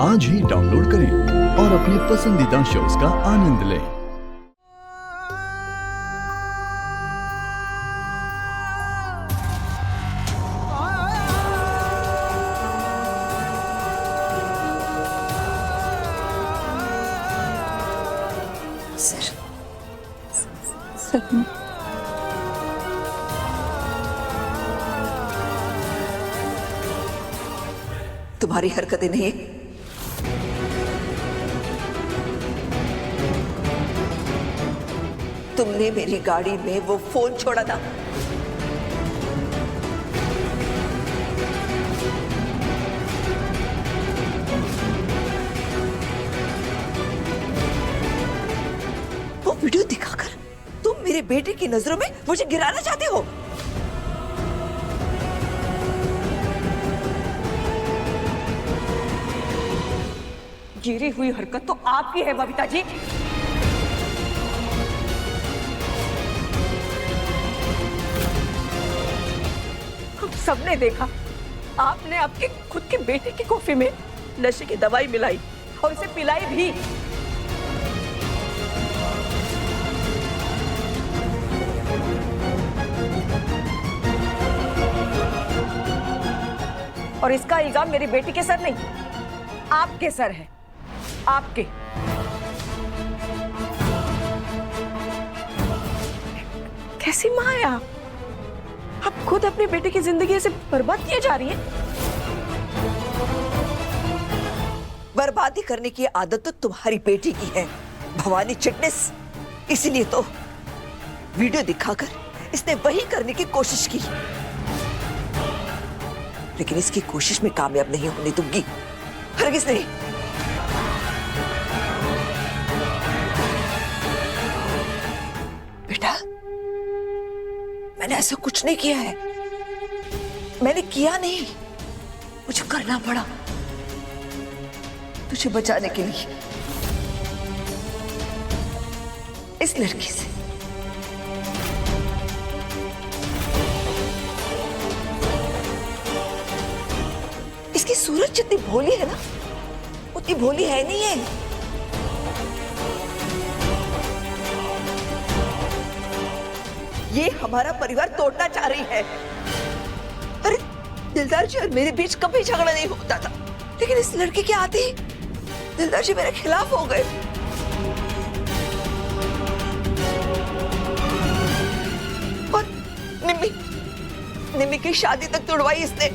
आज ही डाउनलोड करें और अपने पसंदीदा शोज का आनंद लें। सर तुम्हारी हरकतें नहीं, तुमने मेरी गाड़ी में वो फोन छोड़ा था। वो वीडियो दिखाकर तुम मेरे बेटे की नजरों में मुझे गिराना चाहते हो। गिरी हुई हरकत तो आपकी है बबीता जी। हम सबने देखा, आपने आपके खुद के बेटे की कॉफी में नशे की दवाई मिलाई और उसे पिलाई भी। और इसका इल्जाम मेरी बेटी के सर नहीं, आपके सर है। आपके। कैसी माँ है आप खुद अपने बेटे की जिंदगी से बर्बाद किए जा रही हैं। बर्बादी करने की आदत तो तुम्हारी बेटी की है, भवानी चिटनिस। इसीलिए तो वीडियो दिखाकर इसने वही करने की कोशिश की, लेकिन इसकी कोशिश में कामयाब नहीं होने दूंगी, हरगिज़ नहीं। बेटा, मैंने ऐसा कुछ नहीं किया है, मैंने किया नहीं, मुझे करना पड़ा तुझे बचाने के लिए, इस लड़की से। इसकी सूरत जितनी भोली है ना, उतनी भोली है नहीं है। ये हमारा परिवार तोड़ना चाह रही है। अरे दिलदार जी और मेरे बीच कभी झगड़ा नहीं होता था, लेकिन इस लड़के के आते ही दिलदार जी मेरे खिलाफ हो गए। और निम्मी की शादी तक तोड़वाई इसने।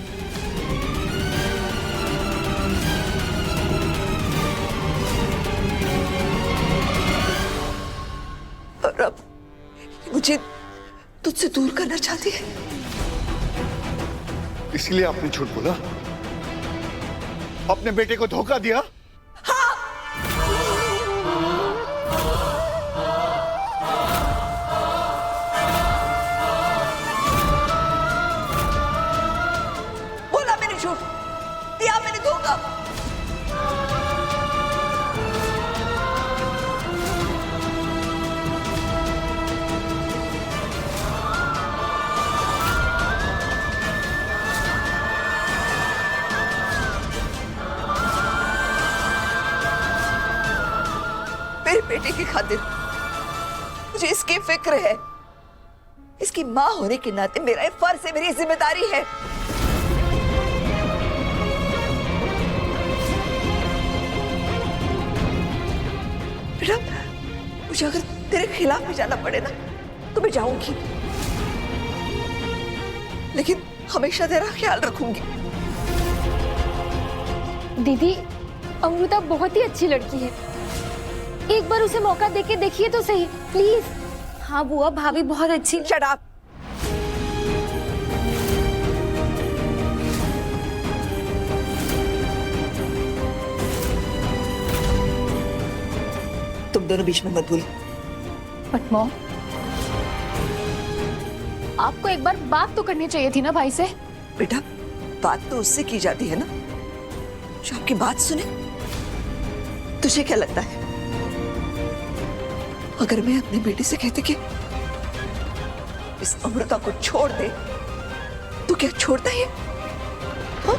और अब मुझे तुझसे दूर करना चाहती है। इसलिए आपने झूठ बोला, अपने बेटे को धोखा दिया। हाँ। बोला मैंने झूठ, दिया मैंने धोखा। मेरे बेटे की खातिर मुझे इसकी फिक्र है। इसकी मां होने के नाते मेरा ये फर्ज है, मेरी जिम्मेदारी है। बेटा, मुझे अगर तेरे खिलाफ भी जाना पड़े ना तो मैं जाऊंगी, लेकिन हमेशा तेरा ख्याल रखूंगी। दीदी, अमृता बहुत ही अच्छी लड़की है, एक बार उसे मौका देके देखिए तो सही, प्लीज। हाँ बुआ, भाभी बहुत अच्छी। Shut up. तुम दोनों बीच में मत बोलो। बट मॉम, आपको एक बार बात तो करनी चाहिए थी ना भाई से। बेटा, बात तो उससे की जाती है ना जो आपकी बात सुने। तुझे क्या लगता है, अगर मैं अपनी बेटी से कहती कि इस अमृता को छोड़ दे, तो क्या छोड़ता है? हाँ?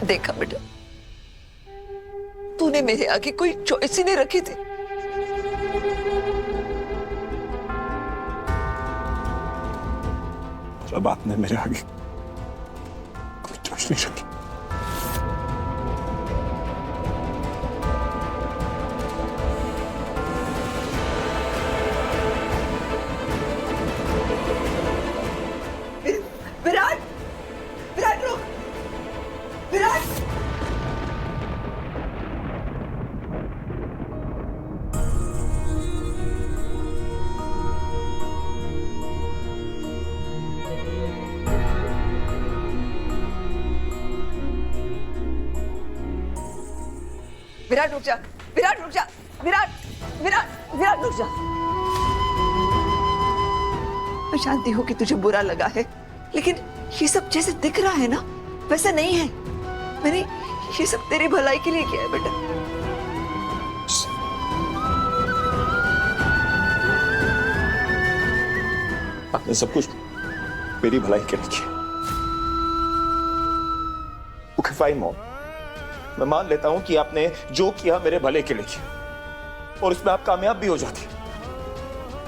देखा बेटा, तूने मेरे आगे कोई चॉइस ही नहीं रखी थी। जब आपने मेरे आगे कोई चॉइस नहीं रखी। विराट, विराट रुक, विराट। विराट रुक जा, विराट रुक जा, विराट, विराट, विराट रुक जा। मैं जानती हूँ कि तुझे बुरा लगा है, लेकिन ये सब जैसे दिख रहा है ना, वैसा नहीं है। मैंने ये सब तेरी भलाई के लिए किया है बेटा। आपने सब कुछ मेरी भलाई के लिए किया। ओके फाइन मॉम, मैं मान लेता हूं कि आपने जो किया मेरे भले के लिए किया, और उसमें आप कामयाब भी हो जाते।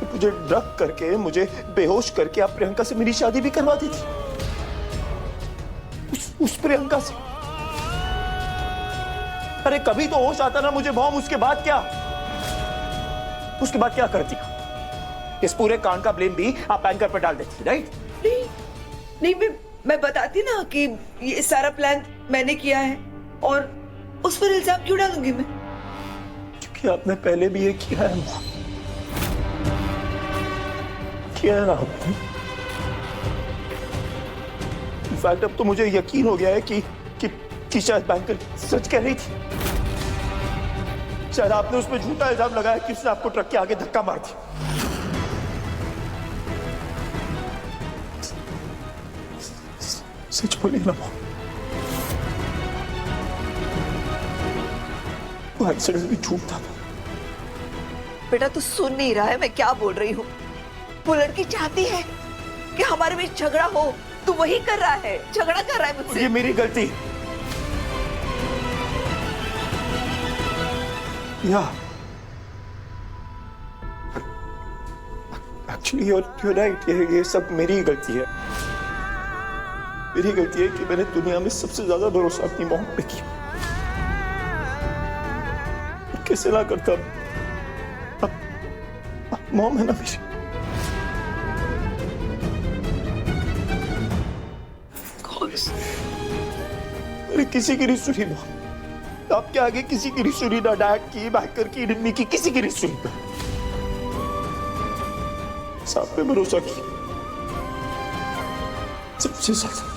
मुझे ड्रग करके, मुझे बेहोश करके आप प्रियंका से मेरी शादी भी करवा दी थी। उस प्रियंका से। अरे कभी तो होश आता ना मुझे मॉम, उसके बाद क्या? उसके बाद क्या करती? इस पूरे कांड का ब्लेम भी आप एंकर पर डाल देती, राइट? नहीं, मैं बताती ना कि ये सारा प्लान मैंने किया है, और उस पर इल्जाम क्यों डालूंगी मैं? क्योंकि आपने पहले भी ये किया है मॉम। किया है ना आपने। इनफैक्ट अब तो मुझे यकीन हो गया है कि शायद बैंकर सच कह रही थी। शायद आपने उसमें झूठा इल्जाम लगाया कि उसने आपको ट्रक के आगे धक्का मार दिया। सच बोलिए ना मॉम, वो एक्सीडेंट भी झूठ था। बेटा तू सुन नहीं रहा है मैं क्या बोल रही हूँ? वो लड़की चाहती है कि हमारे बीच झगड़ा हो, तू वही कर रहा है, झगड़ा कर रहा है मुझसे। ये मेरी गलती। या एक्चुअली you're right, ये सब मेरी ही गलती है। मेरी गलती है कि मैंने दुनिया में सबसे ज्यादा भरोसा अपनी मॉम पे किया। कैसे ना करता, अब मॉम है ना मेरी। मेरे किसी की नहीं सुनी मॉम, आपके आगे किसी की नहीं सुनी, ना डैड की, बैंकर की, निम्मी की, किसी की नहीं सुनी। सब पे भरोसा किया सबसे ज्यादा।